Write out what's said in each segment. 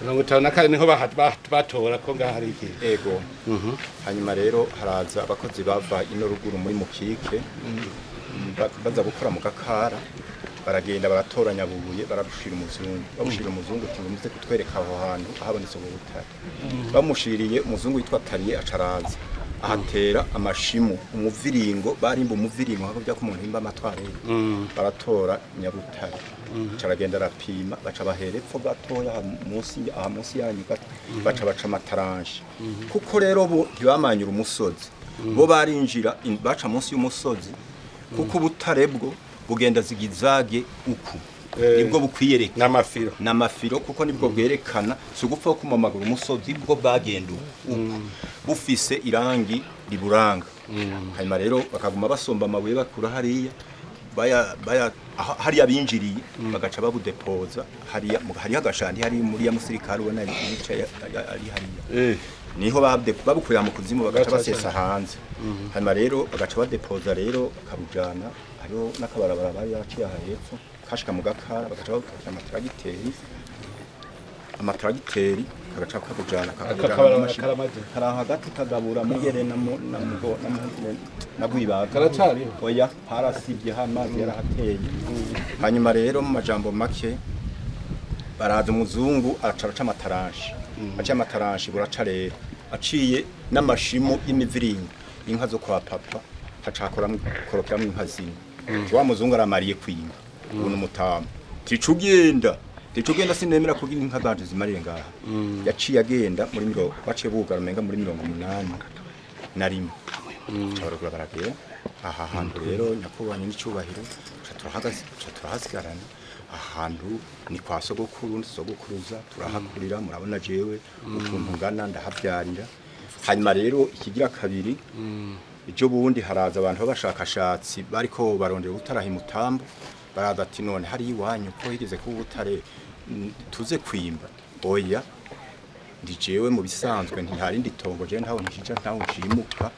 54 niho batora ko ngaha ari iki ego hanyuma rero haraza abakozi bava ino ruguru muri mukike baza gukora mu gakara baragenda baratoranya bubuye barabushira umuzungu babushira umuzungu timuze kutwereka aho hantu ahabonetse mu butare bamushiriye umuzungu witwa Tariye acaraza ahatera amashimu umuviringo barimba umuviringo hako bya ko umuntu himba amatware baratora nyabutare caragenda rapima baca baherepfo gatoya munsi yanyu baca amataranshi kuko rero bo ntibamanyura umusozi bo barinjira baca munsi y'umusozi kuko ubutare bwo bugenda zigizage uku nibwo bukwiyereka n'amafiro kuko nibwo bwerekana sugupfa kumamagura umusozi bwo bagenda uku bufise irangi riburanga hanyuma rero bakaguma basomba amabuye bakura hariya hariya binjiriye bagaca babudepoza hariya agashandi hari muri ya musirikare ubona yicaye ari hariya niho babukurira mu kuzimu bagaca basesa hanze hanyuma rero bagaca badepoza rero kabujana hariho n'akabarabara bari yaciye aha hepfo kashika mu gakara bagaca babukurira amatragiteri kagaca kabujana kara hagati kagabura mugere na gwibaga karacari oya harasibye hamazi yarahateye hanyuma rero mu majambo make baraza umuzungu araca amataranshi buraca rero aciye n'amashimu y'imiviringo inka zo kwa papa hacakora korokera mu inka zimwe wa muzungu aramariye kwinga ubona umutama ticugenda sinemera kugira inka zanje zimarire ngaha yaciye agenda muri baciye bugara menga muri 80 na rimwe cyarugura baragera aha hantu rero nyakubanye n'icubahiro turahasigarana ahantu ni kwa sogokuruza turahakurira murabona jewe ukuntu ngana ndahabyarira hanyuma rero ikigira kabiri icyo bundi haraza abantu b'abashakashatsi bariko barondera utarahi mutambo baraza ati none hari iwanyu ko higeze ku butare tuze kwimba oya ndi jewe mu bisanzwe ntiharindi tongo je ntaho nshimuka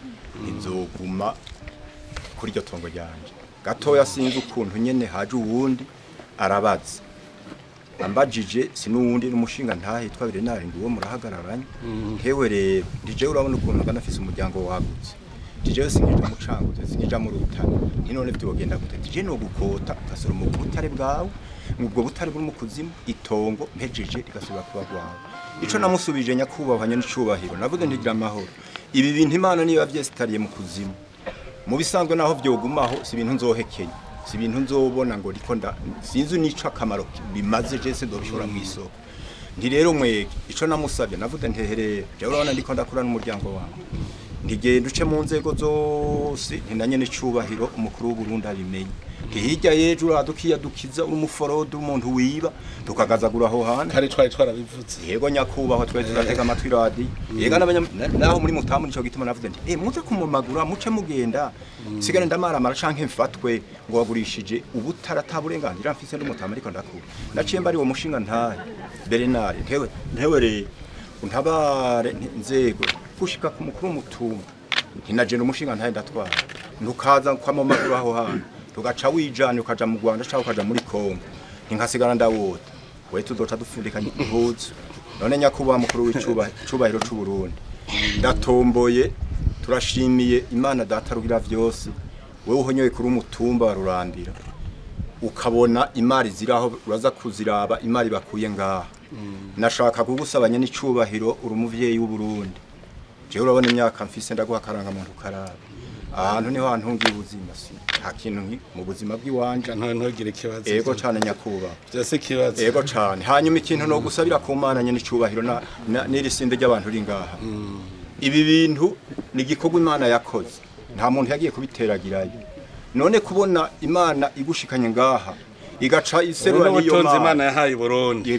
nzoguma kuri iryo tongo ryanje gatoya sinzi ukuntu nyene haje uwundi arabaza ambajije sinuwundi n'umushinga ntahitwa Birenari ngo murahagararanye hewe rero ndije urabona ukuntu ganafise umuryango wagutse ndije sinija mucanguze sinija mu rutana none byogenda gute ndije no gukota gasoro mu butare bwawe ubwo butare buri mu kuzimu itongo mpejeje rigasubira kuba bwawe ico namusubije nyakubahanye n'icubahiro navuze ndigira amahoro ibi bintu Imana niyo yavyesitariye mu kuzimu mu bisanzwe naho byogumaho si ibintu nzohekeye si ibintu nzobona ngo riko sinzi nico akamaro bimaze je se dobishora mu isoko ndi rero mwege ico namusabye navuze ntehereye je urabona ndiko ndakura n'umuryango wangu ndigenda uce mu nzego zose ntinanye n'icubahiro umukuru w'u Burundi abimenye hirya yejo uradukiza umuforodo umuntu wiba tukagazagura aho hana kare twarabivuze yego nyakubahwa twese turatega amatwi radi yega naho muri mutamu nico gituma navuze nti muze kumumagura muce mugenda sigane ndamara canke mfatwe ngo wagurishije ubutara ataburenganira mfise n'umutamu ariko ndakura naciye mbari wo mushinga ntahe Bernard ntewe rero untabare nzego gushika ku mukuru w'umutumba ntinaje n'umushinga ntahe ndatwara ntukaza kwamamagura aho hana tugaca wijane ukaja mu Rwanda cyangwa ukaja muri Kongo nkasigara ndawota we tuzoca dufundikanye impuzu none nyakuba mukuru w'icubahiro c'u Burundi ndatomboye turashimiye Imana data rugira vyose wewe uhonyoye kuri umutumba wa Rurambira ukabona imari ziraho uraza kuziraba imari bakuye ngaha nashaka kugusabanya n'icubahiro uri umuvyeyi w'u Burundi je urabona imyaka mfise ndaguha karanga muntu karaba ahantu niho hantungiye ubuzima si nta kintu mu buzima bw'iwanje ntugire ikibazo yego cyane nyakuba byose ikibazo yego cyane hanyuma ikintu no gusabira ku Mana nyene icubahiro n'iri sinde ry'abantu ri ngaha ibi bintu ni gikorwa Imana yakoze nta muntu yagiye kubiteragirayo none kubona Imana igushikanye ngaha igaca iserura niyo Imana yahaye Burundi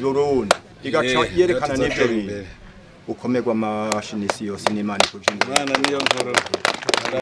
igaca yerekana n'ibyo bintu ukomerwa amashinisi yose n'Imana ikujinira Imana niyo nkuru